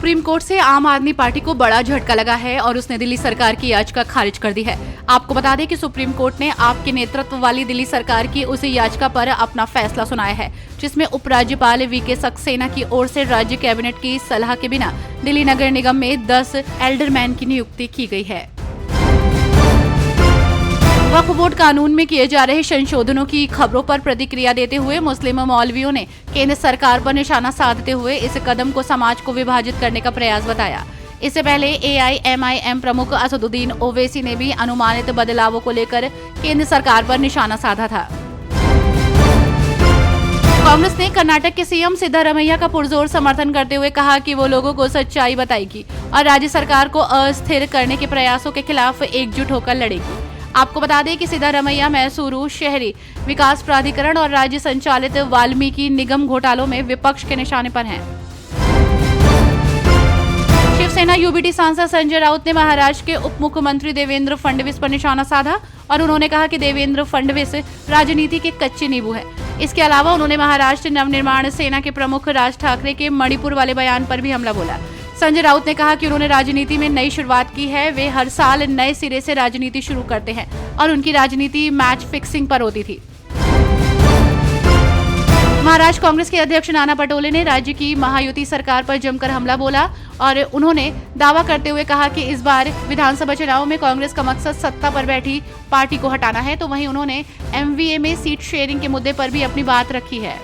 Supreme court से आम आदमी पार्टी को बड़ा झटका लगा है और उसने दिल्ली सरकार की याचिका खारिज कर दी है। आपको बता दें कि सुप्रीम कोर्ट ने आपके नेतृत्व वाली दिल्ली सरकार की उस याचिका पर अपना फैसला सुनाया है, जिसमें उपराज्यपाल वीके सक्सेना की ओर से राज्य कैबिनेट की सलाह के बिना दिल्ली नगर निगम में 10 एल्डरमैन की नियुक्ति की गई है। वक्फ बोर्ड कानून में किए जा रहे संशोधनों की खबरों पर प्रतिक्रिया देते हुए मुस्लिम मौलवियों ने केंद्र सरकार पर निशाना साधते हुए इस कदम को समाज को विभाजित करने का प्रयास बताया। इससे पहले AIMIM प्रमुख असदुद्दीन ओवैसी ने भी अनुमानित बदलावों को लेकर केंद्र सरकार पर निशाना साधा था। कांग्रेस ने कर्नाटक के सीएम सिद्धारमैया का पुरजोर समर्थन करते हुए कहा कि वो लोगों को सच्चाई बताएगी और राज्य सरकार को अस्थिर करने के प्रयासों के खिलाफ एकजुट होकर लड़ेगी। आपको बता दें कि सिद्धारमैया मैसूरू शहरी विकास प्राधिकरण और राज्य संचालित वाल्मीकि निगम घोटालों में विपक्ष के निशाने पर हैं। शिवसेना UBT सांसद संजय राउत ने महाराष्ट्र के उप मुख्यमंत्री देवेंद्र फडणवीस पर निशाना साधा और उन्होंने कहा कि देवेंद्र फडणवीस राजनीति के कच्चे नींबू है। इसके अलावा उन्होंने महाराष्ट्र नवनिर्माण सेना के प्रमुख राज ठाकरे के मणिपुर वाले बयान पर भी हमला बोला। संजय राउत ने कहा कि उन्होंने राजनीति में नई शुरुआत की है। वे हर साल नए सिरे से राजनीति शुरू करते हैं और उनकी राजनीति मैच फिक्सिंग पर होती थी। महाराष्ट्र कांग्रेस के अध्यक्ष नाना पटोले ने राज्य की महायुति सरकार पर जमकर हमला बोला और उन्होंने दावा करते हुए कहा कि इस बार विधानसभा चुनाव में कांग्रेस का मकसद सत्ता पर बैठी पार्टी को हटाना है। तो वहीं उन्होंने MVA में सीट शेयरिंग के मुद्दे पर भी अपनी बात रखी है।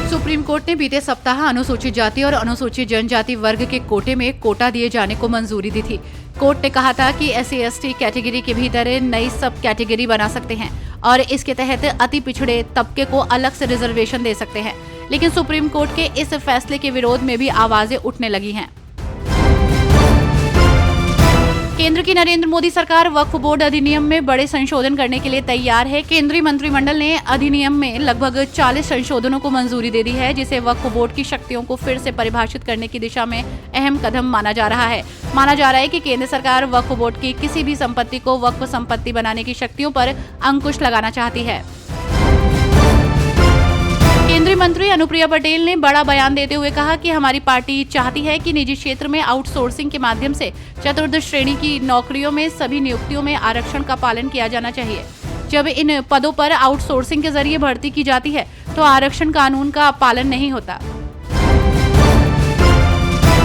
सुप्रीम कोर्ट ने बीते सप्ताह अनुसूचित जाति और अनुसूचित जनजाति वर्ग के कोटे में कोटा दिए जाने को मंजूरी दी थी। कोर्ट ने कहा था कि SC/ST कैटेगरी के भीतर नई सब कैटेगरी बना सकते हैं और इसके तहत अति पिछड़े तबके को अलग से रिजर्वेशन दे सकते हैं। लेकिन सुप्रीम कोर्ट के इस फैसले के विरोध में भी आवाजें उठने लगी हैं। केंद्र की नरेंद्र मोदी सरकार वक्फ बोर्ड अधिनियम में बड़े संशोधन करने के लिए तैयार है। केंद्रीय मंत्रिमंडल ने अधिनियम में लगभग 40 संशोधनों को मंजूरी दे दी है, जिसे वक्फ बोर्ड की शक्तियों को फिर से परिभाषित करने की दिशा में अहम कदम माना जा रहा है। माना जा रहा है कि केंद्र सरकार वक्फ बोर्ड की किसी भी संपत्ति को वक्फ संपत्ति बनाने की शक्तियों पर अंकुश लगाना चाहती है। केंद्रीय मंत्री अनुप्रिया पटेल ने बड़ा बयान देते हुए कहा कि हमारी पार्टी चाहती है कि निजी क्षेत्र में आउटसोर्सिंग के माध्यम से चतुर्थ श्रेणी की नौकरियों में सभी नियुक्तियों में आरक्षण का पालन किया जाना चाहिए। जब इन पदों पर आउटसोर्सिंग के जरिए भर्ती की जाती है तो आरक्षण कानून का पालन नहीं होता।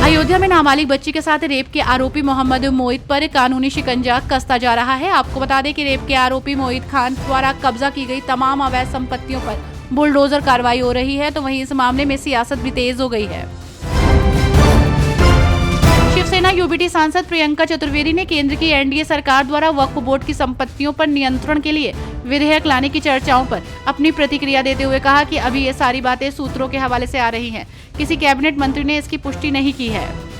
अयोध्या में नाबालिग बच्ची के साथ रेप के आरोपी मोहम्मद मोईद पर कानूनी शिकंजा कसता जा रहा है। आपको बता दें कि रेप के आरोपी मोईद खान द्वारा कब्जा की गई तमाम अवैध संपत्तियों पर बुलडोजर कार्रवाई हो रही है। तो वहीं इस मामले में सियासत भी तेज हो गई है। शिवसेना UBT सांसद प्रियंका चतुर्वेदी ने केंद्र की NDA सरकार द्वारा वक्फ बोर्ड की संपत्तियों पर नियंत्रण के लिए विधेयक लाने की चर्चाओं पर अपनी प्रतिक्रिया देते हुए कहा कि अभी ये सारी बातें सूत्रों के हवाले से आ रही हैं। किसी कैबिनेट मंत्री ने इसकी पुष्टि नहीं की है।